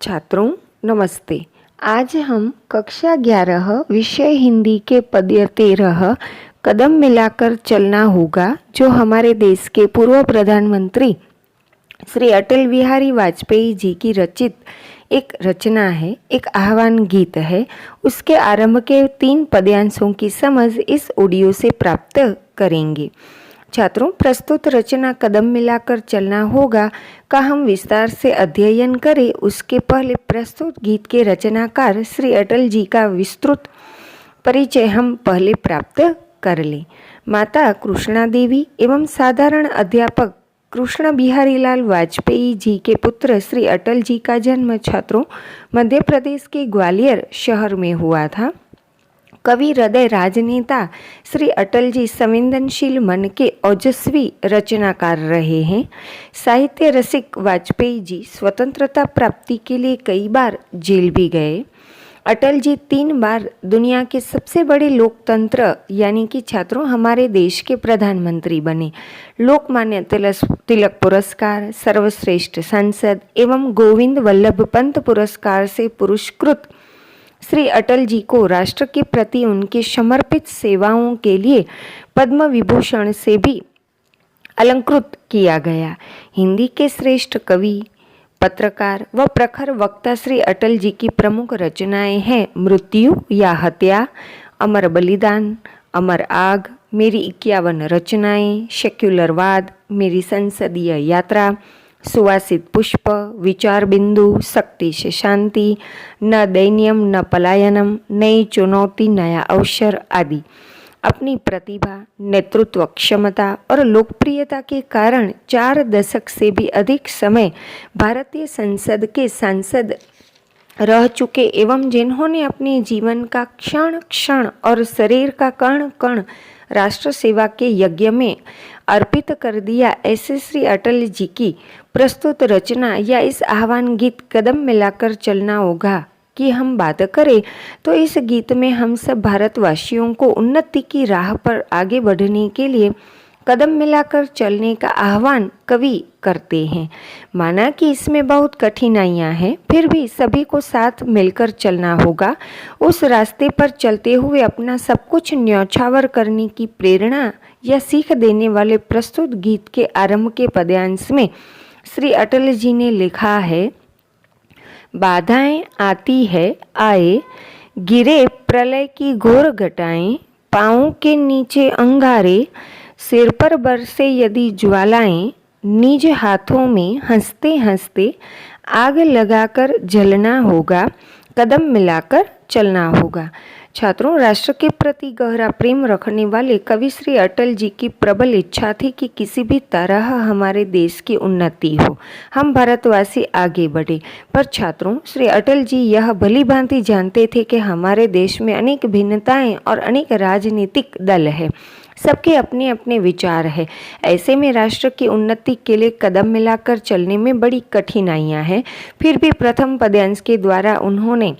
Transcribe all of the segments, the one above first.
छात्रों नमस्ते। आज हम कक्षा 11 विषय हिंदी के पद्य 13 कदम मिलाकर चलना होगा, जो हमारे देश के पूर्व प्रधानमंत्री श्री अटल बिहारी वाजपेयी जी की रचित एक रचना है, एक आह्वान गीत है। उसके आरंभ के 3 पद्यांशों की समझ इस ऑडियो से प्राप्त करेंगे। छात्रों, प्रस्तुत रचना कदम मिलाकर चलना होगा का हम विस्तार से अध्ययन करें उसके पहले प्रस्तुत गीत के रचनाकार श्री अटल जी का विस्तृत परिचय हम पहले प्राप्त कर लें। माता कृष्णा देवी एवं साधारण अध्यापक कृष्ण बिहारी लाल वाजपेयी जी के पुत्र श्री अटल जी का जन्म छात्रों मध्य प्रदेश के ग्वालियर शहर में हुआ था। कवि हृदय राजनेता श्री अटल जी संवेदनशील मन के ओजस्वी रचनाकार रहे हैं। साहित्य रसिक वाजपेयी जी स्वतंत्रता प्राप्ति के लिए कई बार जेल भी गए। अटल जी 3 बार दुनिया के सबसे बड़े लोकतंत्र यानी कि छात्रों हमारे देश के प्रधानमंत्री बने। लोकमान्य तिलक पुरस्कार, सर्वश्रेष्ठ सांसद एवं गोविंद वल्लभ पंत पुरस्कार से पुरस्कृत श्री अटल जी को राष्ट्र के प्रति उनके समर्पित सेवाओं के लिए पद्म विभूषण से भी अलंकृत किया गया। हिंदी के श्रेष्ठ कवि, पत्रकार व प्रखर वक्ता श्री अटल जी की प्रमुख रचनाएं हैं मृत्यु या हत्या, अमर बलिदान, अमर आग, मेरी 51 रचनाएं, सेक्युलरवाद, मेरी संसदीय यात्रा, सुवासित पुष्प, विचार बिंदु, शक्ति से शांति, न दैन्यम न पलायनम, नई चुनौती नया अवसर आदि। अपनी प्रतिभा, नेतृत्व क्षमता और लोकप्रियता के कारण 4 दशक से भी अधिक समय भारतीय संसद के सांसद रह चुके एवं जिन्होंने अपने जीवन का क्षण क्षण और शरीर का कण कण राष्ट्र सेवा के यज्ञ में अर्पित कर दिया, ऐसे श्री अटल जी की प्रस्तुत रचना या इस आह्वान गीत कदम मिलाकर चलना होगा कि हम बात करें तो इस गीत में हम सब भारतवासियों को उन्नति की राह पर आगे बढ़ने के लिए कदम मिलाकर चलने का आह्वान कवि करते हैं। माना कि इसमें बहुत कठिनाइयां हैं, फिर भी सभी को साथ मिलकर चलना होगा। उस रास्ते पर चलते हुए अपना सब कुछ न्यौछावर करने की प्रेरणा या सीख देने वाले प्रस्तुत गीत के आरंभ के पद्यांश में श्री अटल जी ने लिखा है, बाधाएं आती है आए, गिरे प्रलय की घोर घटाएं, पाँवों के नीचे अंगारे, सिर पर बरसे यदि ज्वालाएं, निज हाथों में हंसते हंसते आग लगाकर जलना होगा, कदम मिलाकर चलना होगा। छात्रों, राष्ट्र के प्रति गहरा प्रेम रखने वाले कवि श्री अटल जी की प्रबल इच्छा थी कि किसी भी तरह हमारे देश की उन्नति हो, हम भारतवासी आगे बढ़े। पर छात्रों, श्री अटल जी यह भली भांति जानते थे कि हमारे देश में अनेक भिन्नताएं और अनेक राजनीतिक दल है, सबके अपने अपने विचार है। ऐसे में राष्ट्र की उन्नति के लिए कदम मिलाकर चलने में बड़ी कठिनाइयां हैं। फिर भी प्रथम पद्यांश के द्वारा उन्होंने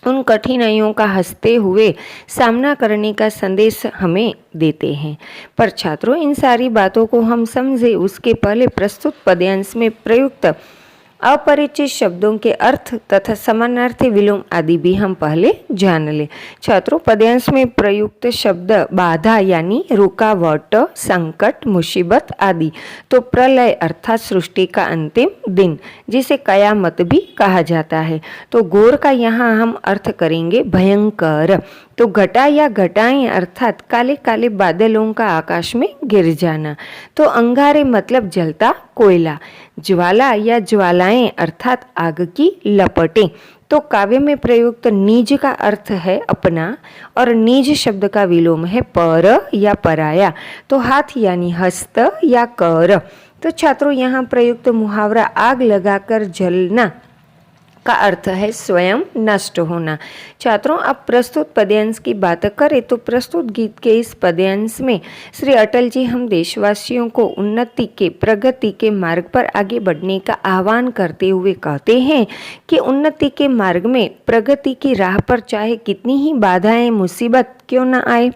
उन कठिनाइयों का हंसते हुए सामना करने का संदेश हमें देते हैं। पर छात्रों, इन सारी बातों को हम समझे उसके पहले प्रस्तुत पद्यांश में प्रयुक्त अपरिचित शब्दों के अर्थ तथा समानार्थी विलोम आदि भी हम पहले जान ले। छात्रों, पद्यांश में प्रयुक्त शब्द बाधा यानी रुकावट, संकट, मुसीबत आदि, तो प्रलय अर्थात सृष्टि का अंतिम दिन, जिसे कयामत भी कहा जाता है, तो घोर का यहाँ हम अर्थ करेंगे भयंकर। तो घटा या घटाएं अर्थात काले काले बादलों का आकाश में गिर जाना। तो अंगारे मतलब जलता कोयला। ज्वाला या ज्वालाएं अर्थात आग की लपटें। तो काव्य में प्रयुक्त निज का अर्थ है अपना और निज शब्द का विलोम है पर या पराया। तो हाथ यानी हस्त या कर। तो छात्रों, यहाँ प्रयुक्त मुहावरा आग लगाकर जलना का अर्थ है स्वयं नष्ट होना। छात्रों, अब प्रस्तुत पद्यांश की बात करें तो प्रस्तुत गीत के इस पद्यांश में श्री अटल जी हम देशवासियों को उन्नति के, प्रगति के मार्ग पर आगे बढ़ने का आह्वान करते हुए कहते हैं कि उन्नति के मार्ग में, प्रगति की राह पर चाहे कितनी ही बाधाएं, मुसीबत क्यों न आए,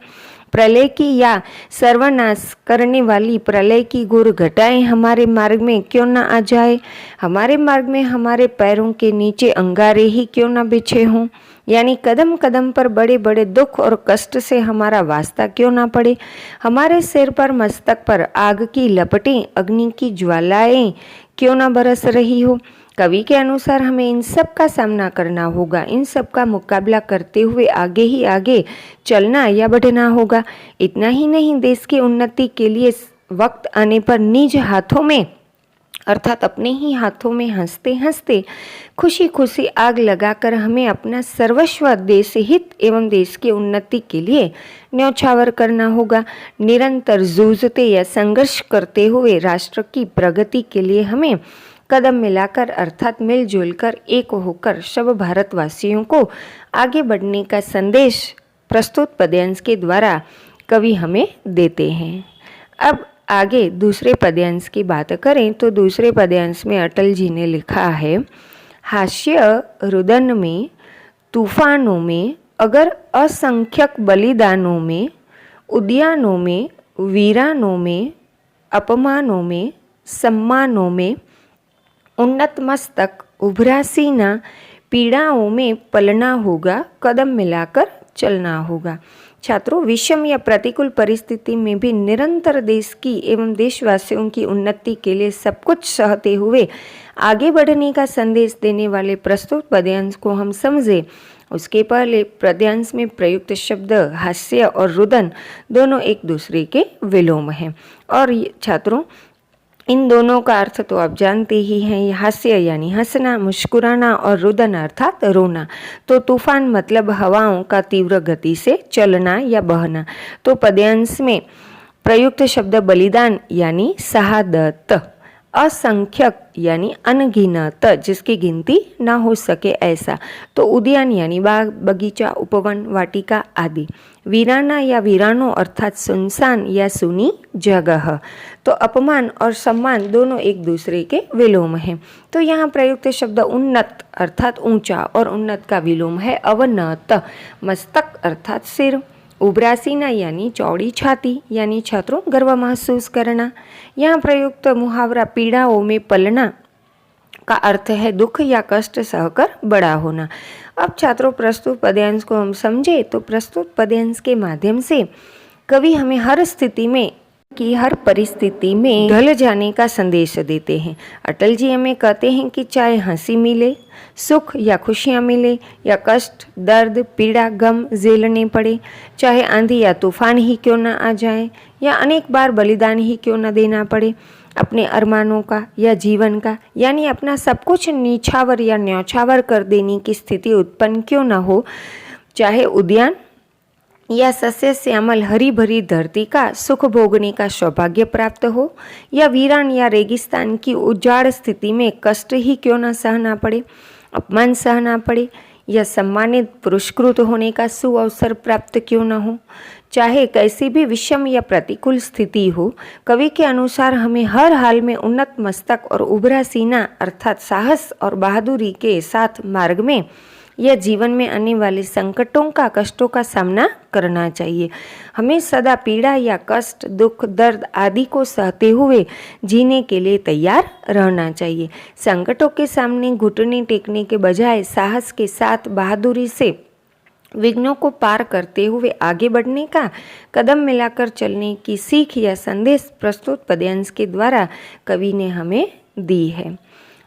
प्रलय की या सर्वनाश करने वाली प्रलय की घोर घटाएं हमारे मार्ग में क्यों न आ जाए, हमारे मार्ग में हमारे पैरों के नीचे अंगारे ही क्यों न बिछे हों, यानी कदम कदम पर बड़े बड़े दुख और कष्ट से हमारा वास्ता क्यों ना पड़े, हमारे सिर पर मस्तक पर आग की लपटें अग्नि की ज्वालाएं क्यों ना बरस रही हो। कवि के अनुसार हमें इन सब का सामना करना होगा, इन सब का मुकाबला करते हुए आगे ही आगे चलना या बढ़ना होगा। इतना ही नहीं, देश की उन्नति के लिए वक्त आने पर निज हाथों में अर्थात अपने ही हाथों में हंसते हंसते खुशी खुशी आग लगाकर हमें अपना सर्वस्व देश हित एवं देश की उन्नति के लिए न्यौछावर करना होगा। निरंतर जूझते या संघर्ष करते हुए राष्ट्र की प्रगति के लिए हमें कदम मिलाकर अर्थात मिलजुल कर एक होकर सब भारतवासियों को आगे बढ़ने का संदेश प्रस्तुत पद्यांश के द्वारा कवि हमें देते हैं। अब आगे दूसरे पद्यांश की बात करें तो दूसरे पद्यांश में अटल जी ने लिखा है, हास्य रुदन में तूफानों में अगर असंख्यक बलिदानों में, उद्यानों में, वीरानों में, अपमानों में, सम्मानों में, उन्नत मस्तक उभरा सीना पीड़ाओं में पलना होगा, कदम मिलाकर चलना होगा। छात्रों, विषम या प्रतिकूल परिस्थिति में भी निरंतर देश की एवं देशवासियों की उन्नति के लिए सब कुछ सहते हुए आगे बढ़ने का संदेश देने वाले प्रस्तुत पद्यांश को हम समझे। उसके पहले पद्यांश में प्रयुक्त शब्द हास्य और रुदन दोनों एक दूसरे के विलोम हैं और छात्रों इन दोनों का अर्थ तो आप जानते ही हैं। हास्य यानी हंसना, मुस्कुराना और रुदन अर्थात रोना। तो तूफान मतलब हवाओं का तीव्र गति से चलना या बहना। तो पद्यांश में प्रयुक्त शब्द बलिदान यानी शहादत, असंख्यक यानी अनगिनत जिसकी गिनती ना हो सके ऐसा। तो उद्यान यानी बाग, बगीचा, उपवन, वाटिका आदि। वीराना या वीरानों अर्थात सुनसान या सुनी जगह। तो अपमान और सम्मान दोनों एक दूसरे के विलोम हैं। तो यहाँ प्रयुक्त शब्द उन्नत अर्थात ऊंचा और उन्नत का विलोम है अवनत। मस्तक अर्थात सिर। उबरासीना यानी चौड़ी छाती यानी छात्रों गर्व महसूस करना। यहाँ प्रयुक्त मुहावरा पीड़ाओं में पलना का अर्थ है दुख या कष्ट सहकर बड़ा होना। अब छात्रों प्रस्तुत पद्यांश को हम समझे तो प्रस्तुत पद्यांश के माध्यम से कवि हमें हर स्थिति में कि हर परिस्थिति में ढल जाने का संदेश देते हैं। अटल जी हमें कहते हैं कि चाहे हंसी मिले, सुख या खुशियाँ मिले या कष्ट, दर्द, पीड़ा, गम झेलने पड़े, चाहे आंधी या तूफान ही क्यों न आ जाए या अनेक बार बलिदान ही क्यों न देना पड़े, अपने अरमानों का या जीवन का यानी अपना सब कुछ नीछावर या न्यौछावर कर देने की स्थिति उत्पन्न क्यों न हो, चाहे उद्यान या सस्य श्यामल हरी भरी धरती का सुख भोगने का सौभाग्य प्राप्त हो या वीरान या रेगिस्तान की उजाड़ स्थिति में कष्ट ही क्यों न सहना पड़े, अपमान सहना पड़े या सम्मानित पुरस्कृत होने का सुअवसर प्राप्त क्यों न हो, चाहे कैसी भी विषम या प्रतिकूल स्थिति हो, कवि के अनुसार हमें हर हाल में उन्नत मस्तक और उभरा सीना अर्थात साहस और बहादुरी के साथ मार्ग में या जीवन में आने वाले संकटों का, कष्टों का सामना करना चाहिए। हमें सदा पीड़ा या कष्ट, दुख, दर्द आदि को सहते हुए जीने के लिए तैयार रहना चाहिए। संकटों के सामने घुटने टेकने के बजाय साहस के साथ बहादुरी से विघ्नों को पार करते हुए आगे बढ़ने का, कदम मिलाकर चलने की सीख या संदेश प्रस्तुत पद्यांश के द्वारा कवि ने हमें दी है।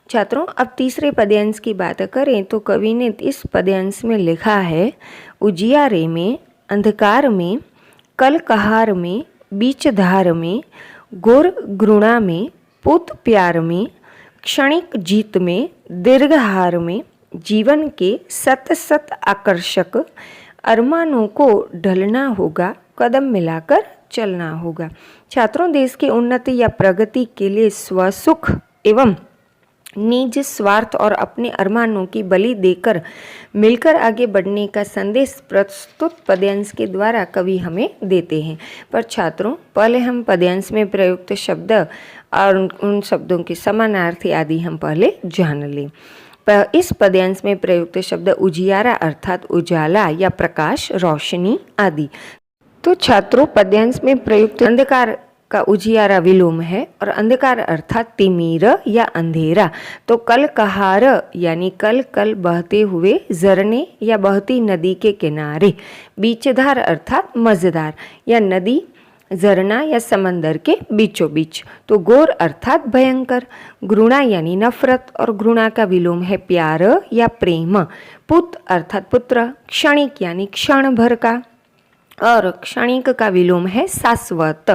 छात्रों, अब तीसरे पद्यांश की बात करें तो कवि ने इस पद्यांश में लिखा है, उजियारे में, अंधकार में, कल कहार में, बीच धार में, घोर घृणा में, पूत प्यार में, क्षणिक जीत में, दीर्घ हार में, जीवन के सत सत आकर्षक अरमानों को ढलना होगा, कदम मिलाकर चलना होगा। छात्रों, देश की उन्नति या प्रगति के लिए स्वसुख एवं निज स्वार्थ और अपने अरमानों की बलि देकर मिलकर आगे बढ़ने का संदेश प्रस्तुत पद्यांश के द्वारा कवि हमें देते हैं। पर छात्रों, पहले हम पद्यांश में प्रयुक्त शब्द और उन शब्दों के समानार्थी आदि हम पहले जान लें। इस पद्यांश में प्रयुक्त शब्द उजियारा अर्थात उजाला या प्रकाश, रोशनी आदि। तो छात्रों, पद्यांश में प्रयुक्त अंधकार का उजियारा विलोम है और अंधकार अर्थात तिमिर या अंधेरा। तो कल कहार यानी कल कल बहते हुए झरने या बहती नदी के किनारे। बीचधार अर्थात मझधार या नदी, झरना या समंदर के बीचों बीच। तो घोर अर्थात भयंकर। घृणा यानी नफरत और घृणा का विलोम है प्यार या प्रेम। पुत अर्थात पुत्र। क्षणिक यानी क्षण भर का और क्षणिक का विलोम है शाश्वत।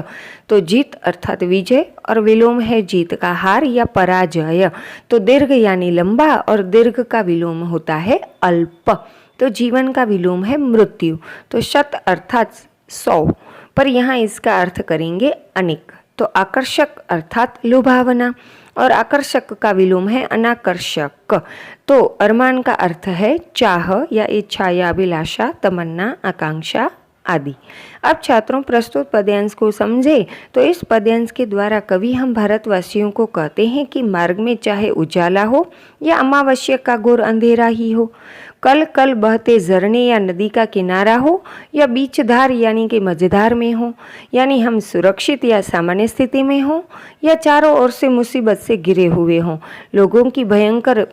तो जीत अर्थात विजय और विलोम है जीत का हार या पराजय। तो दीर्घ यानी लंबा और दीर्घ का विलोम होता है अल्प। तो जीवन का विलोम है मृत्यु। तो शत अर्थात 100, पर यहाँ इसका अर्थ करेंगे अनेक। तो आकर्षक अर्थात लुभावना और आकर्षक का विलोम है अनाकर्षक। तो अरमान का अर्थ है चाह या इच्छा या अभिलाषा, तमन्ना, आकांक्षा आदि। अब छात्रों, प्रस्तुत पद्यांश को समझे। तो इस पद्यांश के द्वारा कवि हम भारतवासियों को कहते हैं कि मार्ग में चाहे उजाला हो या अमावस्या का घोर अंधेरा ही हो, कल कल बहते झरने या नदी का किनारा हो या बीचधार यानी कि मझधार में हो, यानी हम सुरक्षित या सामान्य स्थिति में हो या चारों ओर से मुसीबत से घिरे हुए हों, लोगों की भयंकर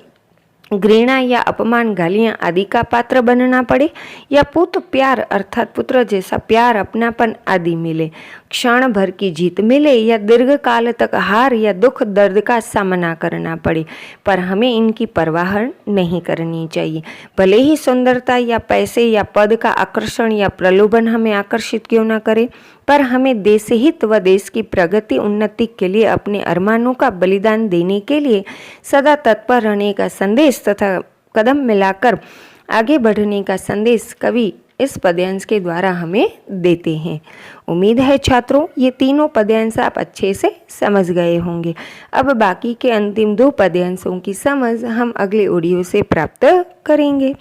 घृणा या अपमान, गालियां आदि का पात्र बनना पड़े, या पुत्र प्यार अर्थात पुत्र जैसा प्यार, अपनापन आदि मिले, क्षण भर की जीत मिले या दीर्घ काल तक हार या दुख दर्द का सामना करना पड़े, पर हमें इनकी परवाह नहीं करनी चाहिए। भले ही सुंदरता या पैसे या पद का आकर्षण या प्रलोभन हमें आकर्षित क्यों न करे, पर हमें देश हित व देश की प्रगति उन्नति के लिए अपने अरमानों का बलिदान देने के लिए सदा तत्पर रहने का संदेश तथा कदम मिलाकर आगे बढ़ने का संदेश कवि इस पद्यांश के द्वारा हमें देते हैं। उम्मीद है छात्रों, ये तीनों पद्यांश आप अच्छे से समझ गए होंगे। अब बाकी के अंतिम 2 पद्यांशों की समझ हम अगले ऑडियो से प्राप्त करेंगे।